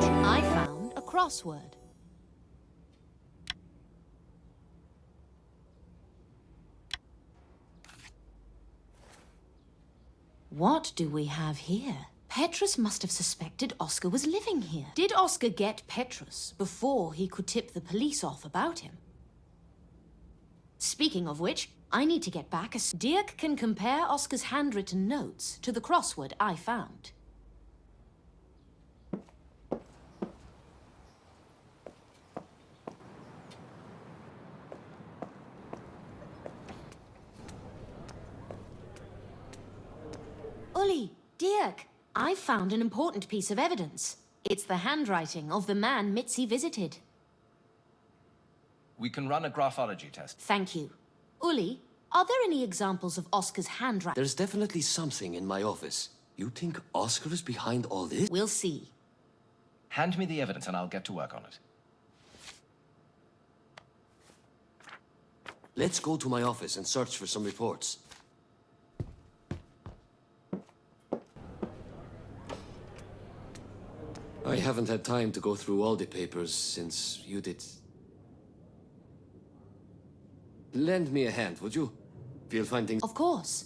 I found a crossword. What do we have here? Petrus must have suspected Oscar was living here. Did Oscar get Petrus before he could tip the police off about him? Speaking of which, I need to get back as Dirk can compare Oscar's handwritten notes to the crossword I found. Uli, Dirk, I've found an important piece of evidence. It's the handwriting of the man Mitzi visited. We can run a graphology test. Thank you. Uli, are there any examples of Oscar's handwriting? There's definitely something in my office. You think Oscar is behind all this? We'll see. Hand me the evidence and I'll get to work on it. Let's go to my office and search for some reports. I haven't had time to go through all the papers since you did. Lend me a hand, would you? If you'll find things... Of course.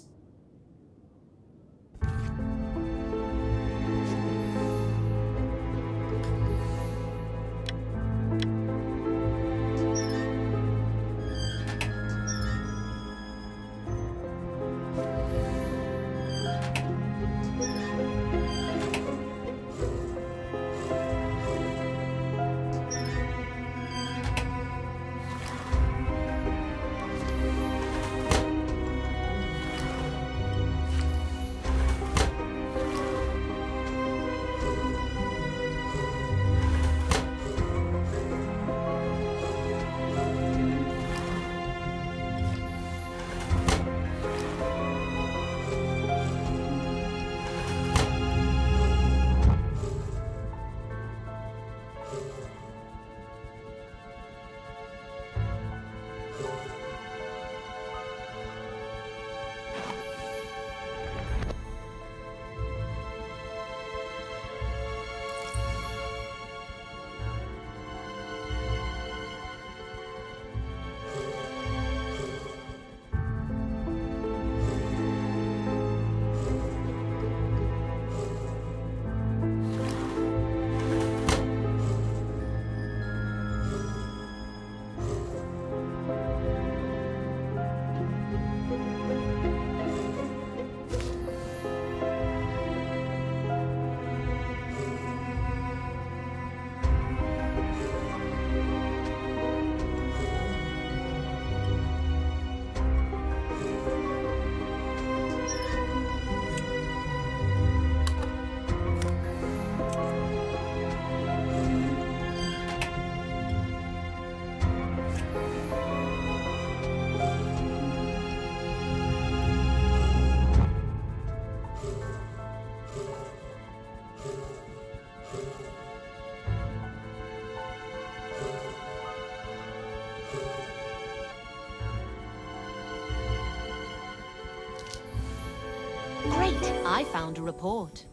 Great! I found a report.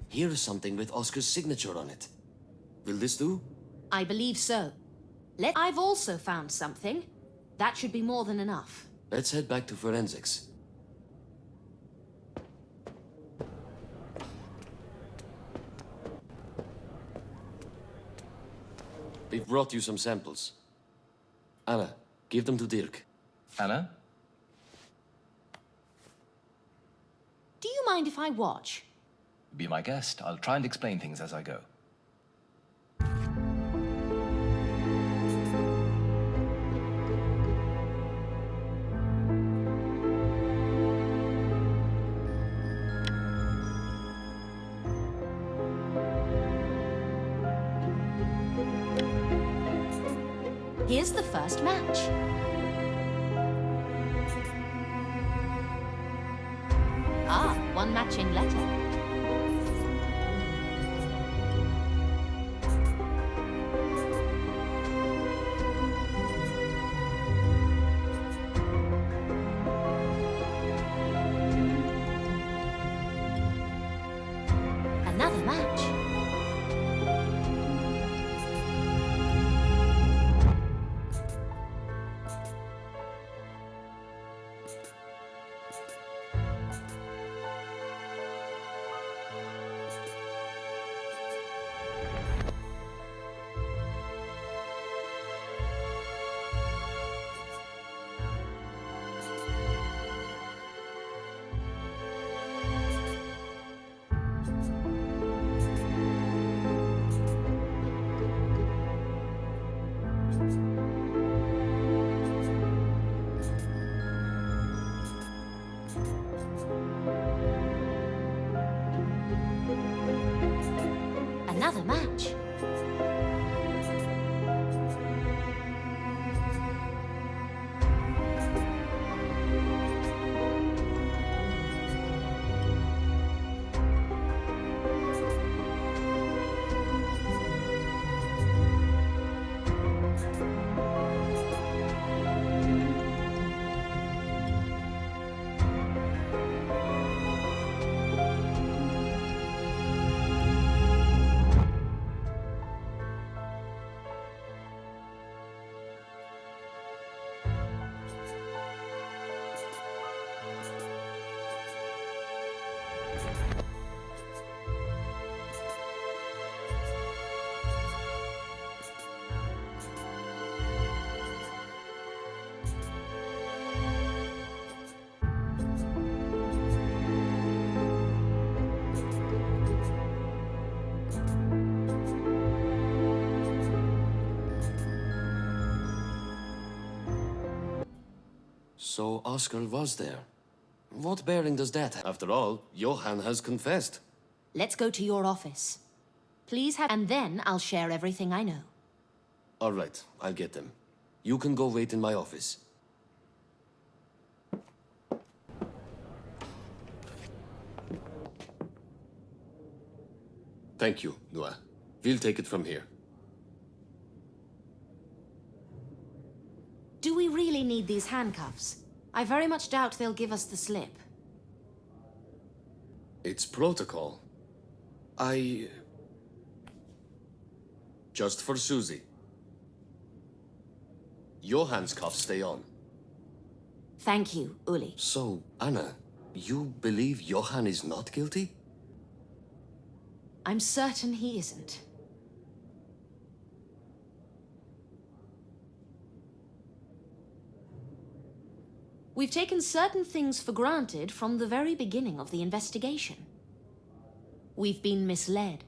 Here is something with Oscar's signature on it. Will this do? I believe so. I've also found something. That should be more than enough. Let's head back to forensics. We've brought you some samples. Anna, give them to Dirk. Anna? Do you mind if I watch? Be my guest. I'll try and explain things as I go. Here's the first match. Ah, one matching letter. So Oscar was there. What bearing does that have? After all, Johann has confessed. Let's go to your office. Please have... And then I'll share everything I know. All right, I'll get them. You can go wait in my office. Thank you, Noah. We'll take it from here. Do we really need these handcuffs? I very much doubt they'll give us the slip. It's protocol. Just for Susie. Johann's cuffs stay on. Thank you, Uli. So, Anna, you believe Johann is not guilty? I'm certain he isn't. We've taken certain things for granted from the very beginning of the investigation. We've been misled,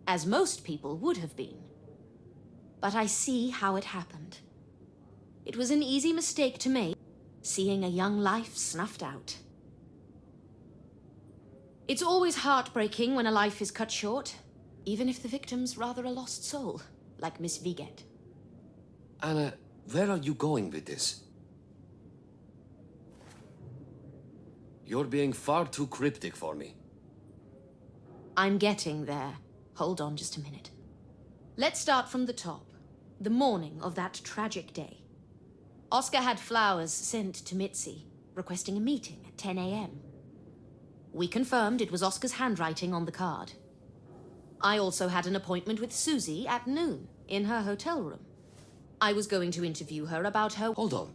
as most people would have been. But I see how it happened. It was an easy mistake to make, seeing a young life snuffed out. It's always heartbreaking when a life is cut short, even if the victim's rather a lost soul, like Miss Viget. Anna, where are you going with this? You're being far too cryptic for me. I'm getting there. Hold on just a minute. Let's start from the top. The morning of that tragic day. Oscar had flowers sent to Mitzi, requesting a meeting at 10 a.m. We confirmed it was Oscar's handwriting on the card. I also had an appointment with Susie at noon in her hotel room. I was going to interview her about her... Hold on.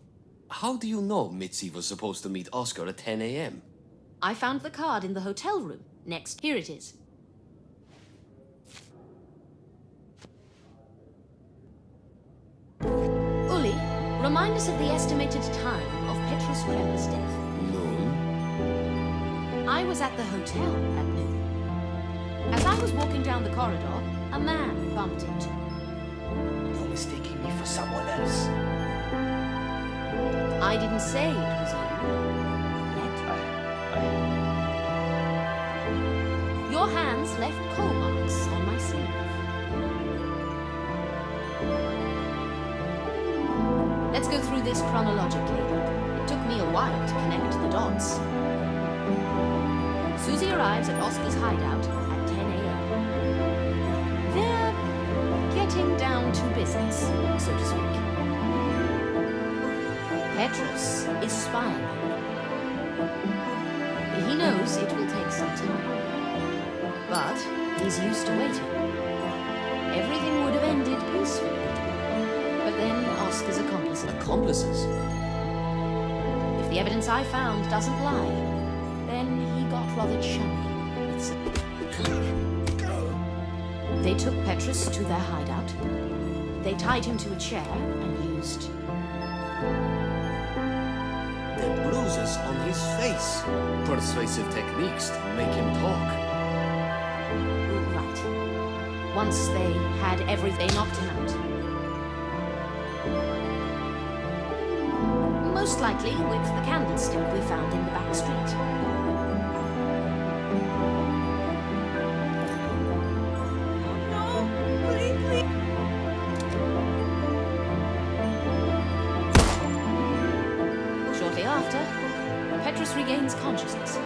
How do you know Mitzi was supposed to meet Oscar at 10 a.m.? I found the card in the hotel room. Next, here it is. Uli, remind us of the estimated time of Petrus Kremer's death. Noon? I was at the hotel at noon. As I was walking down the corridor, a man bumped into me. You're mistaking me for someone else. I didn't say it was you. Yet. Your hands left coal marks on my sleeve. Let's go through this chronologically. It took me a while to connect the dots. Susie arrives at Oscar's hideout at 10 a.m. They're getting down to business, so to speak. Petrus is spying on them. He knows it will take some time. But he's used to waiting. Everything would have ended peacefully. But then Oscar's accomplices... Accomplices? If the evidence I found doesn't lie, then he got rather chummy with some... They took Petrus to their hideout. They tied him to a chair and used... The bruises on his face. Persuasive techniques to make him talk. Right. Once they had everything, they knocked him out. Most likely with the candlestick we found in the back street. Shortly after, Petrus regains consciousness.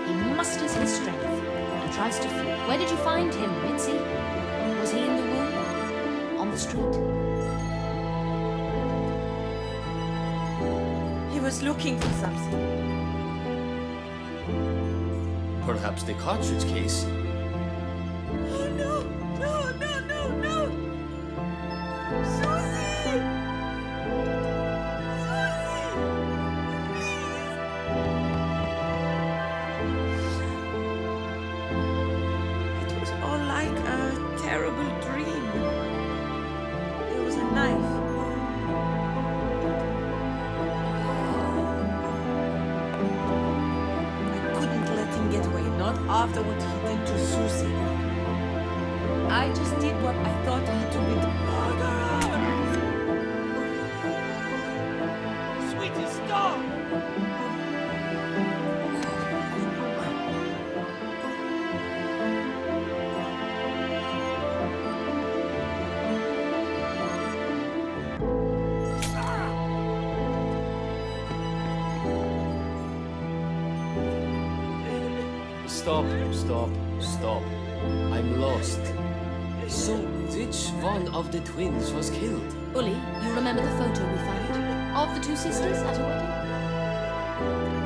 He musters his strength and tries to flee. Where did you find him, Mitzi? Was he in the room? On the street? He was looking for something. Perhaps the cartridge case. Oh no! No, no, no, no! Susie! Susie! Please! It was all like a terrible dream. There was a knife. I couldn't let him get away, not after what he did to Susie. I just did what I thought had to be done. Murderer! Stop, stop, stop. I'm lost. So, which one of the twins was killed? Uli, you remember the photo we found? Of the two sisters at a wedding?